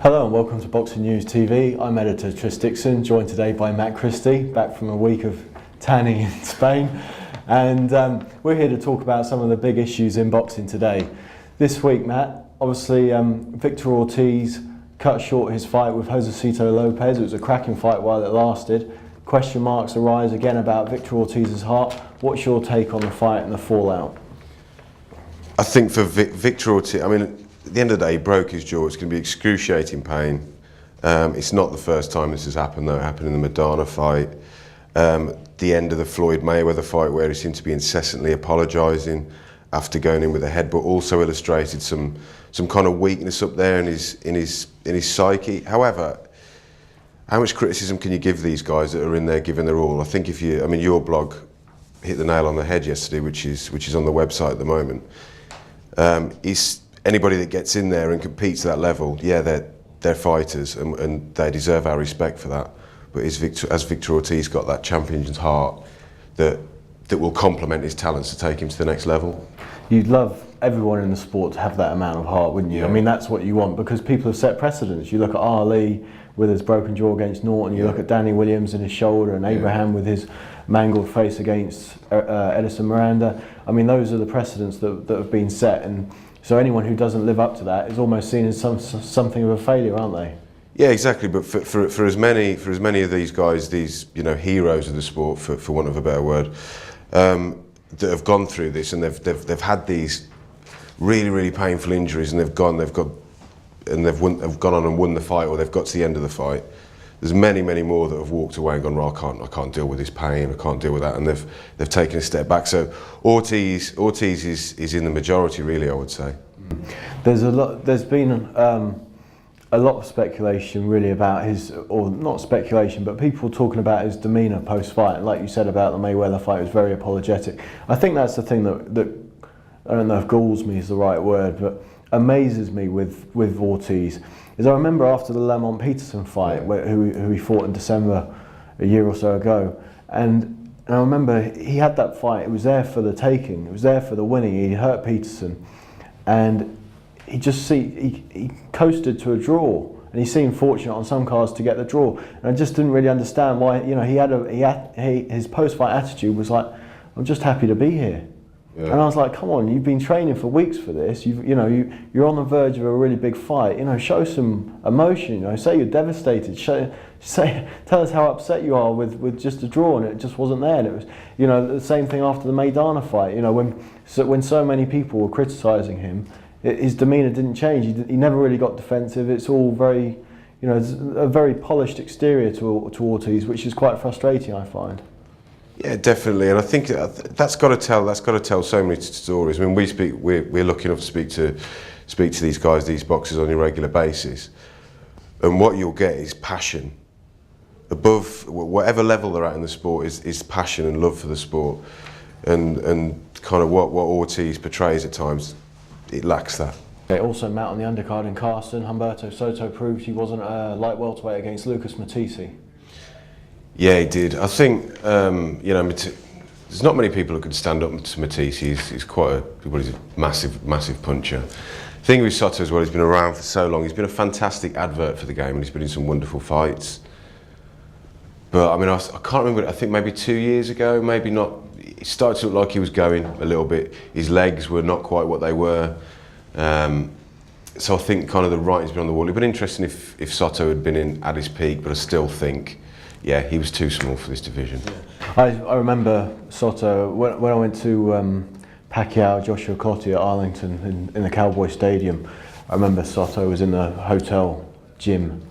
Hello and welcome to Boxing News TV. I'm editor Tris Dixon, joined today by Matt Christie, back from a week of tanning in Spain. And we're here to talk about some of the big issues in boxing today. This week, Matt, obviously Victor Ortiz cut short his fight with Josecito Lopez. It was a cracking fight while it lasted. Question marks arise again about Victor Ortiz's heart. What's your take on the fight and the fallout? I think for Victor Ortiz, I mean, at the end of the day, he broke his jaw. It's going to be excruciating pain. It's not the first time this has happened, though. It happened in the Maidana fight, the end of the Floyd Mayweather fight, where he seemed to be incessantly apologising after going in with a head, but also illustrated some kind of weakness up there in his psyche. However, how much criticism can you give these guys that are in there giving their all? I think your blog hit the nail on the head yesterday, which is on the website at the moment. Anybody that gets in there and competes at that level, yeah, they're fighters and they deserve our respect for that. But has Victor Ortiz got that champion's heart that will complement his talents to take him to the next level? You'd love everyone in the sport to have that amount of heart, wouldn't you? Yeah. I mean, that's what you want, because people have set precedents. You look at Ali with his broken jaw against Norton, you look at Danny Williams and his shoulder, and Abraham with his mangled face against Edison Miranda. I mean, those are the precedents that have been set, and so anyone who doesn't live up to that is almost seen as something of a failure, aren't they? Yeah, exactly. But for as many of these guys, these heroes of the sport, for want of a better word, that have gone through this and they've had these really painful injuries, and they've gone on and won the fight, or they've got to the end of the fight. There's many more that have walked away and gone, well, I can't deal with this pain, I can't deal with that, and they've taken a step back. So Ortiz is in the majority, really, I would say. There's been a lot of speculation, really, about his, or not speculation, but people talking about his demeanour post-fight. Like you said about the Mayweather fight, he was very apologetic. I think that's the thing that I don't know if galls me is the right word, but amazes me with Ortiz. Is I remember after the Lamont-Peterson fight, who he fought in December a year or so ago, and I remember he had that fight. It was there for the taking. It was there for the winning. He hurt Peterson, and he coasted to a draw, and he seemed fortunate on some cards to get the draw. And I just didn't really understand why. His post-fight attitude was like, "I'm just happy to be here." Yeah. And I was like, come on, you've been training for weeks for this. You're on the verge of a really big fight. Show some emotion. Say you're devastated. Tell us how upset you are with just a draw, and it just wasn't there. And it was, the same thing after the Maidana fight. When so many people were criticising him, his demeanour didn't change. He never really got defensive. It's all very, it's a very polished exterior to Ortiz, which is quite frustrating, I find. Yeah, definitely, and I think that's got to tell so many stories. I mean, we're lucky enough to speak to these guys, these boxers, on a regular basis, and what you'll get is passion. Above whatever level they're at in the sport is passion and love for the sport, and kind of what Ortiz portrays at times, it lacks that. Okay, also, Matt, on the undercard in Carson, Humberto Soto proved he wasn't a light welterweight against Lucas Matisse. Yeah, he did. I think there's not many people who could stand up to Matisse. He's quite he's a massive puncher. The thing with Soto as well, he's been around for so long. He's been a fantastic advert for the game, and he's been in some wonderful fights. But I mean, I can't remember. I think maybe 2 years ago, maybe not. It started to look like he was going a little bit. His legs were not quite what they were. So I think kind of the writing's been on the wall. It'd been interesting if Soto had been at his peak, but I still think, yeah, he was too small for this division. I remember Soto, when I went to Pacquiao, Joshua Cotty at Arlington in the Cowboy Stadium, I remember Soto was in the hotel gym,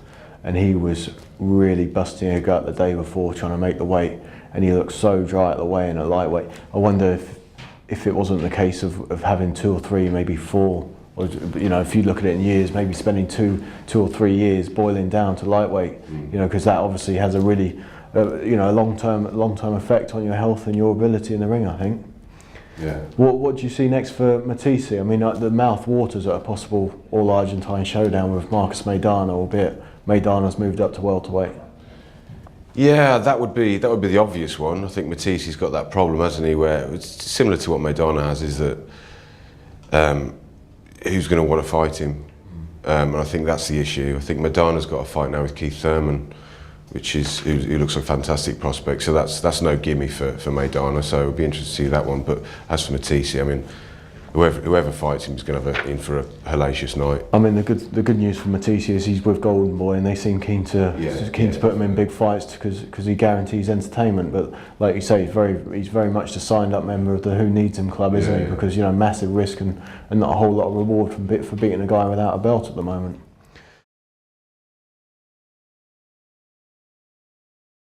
and he was really busting a gut the day before trying to make the weight, and he looked so dry at the weigh-in at lightweight. I wonder if it wasn't the case of having 2 or 3, maybe 4, or if you look at it in years, maybe spending two or 3 years boiling down to lightweight, because that obviously has a really, a long-term effect on your health and your ability in the ring, I think. Yeah. What do you see next for Matisse? I mean, the mouth waters at a possible all-Argentine showdown with Marcus Maidana, albeit Maidana's moved up to welterweight. Yeah, that would be the obvious one. I think Matisse's got that problem, hasn't he? Where it's similar to what Maidana has, is that who's going to want to fight him? and I think that's the issue. I think Madana's got a fight now with Keith Thurman, who looks like a fantastic prospect. So that's no gimme for Maidana. So it'll be interesting to see that one. But as for Matisse, I mean, whoever fights him is going to have in for a hellacious night. I mean, the good news for Matisse is he's with Golden Boy, and they seem keen to put him in big fights because he guarantees entertainment. But like you say, he's very much a signed up member of the Who Needs Him club, isn't he? Because massive risk and not a whole lot of reward for beating a guy without a belt at the moment.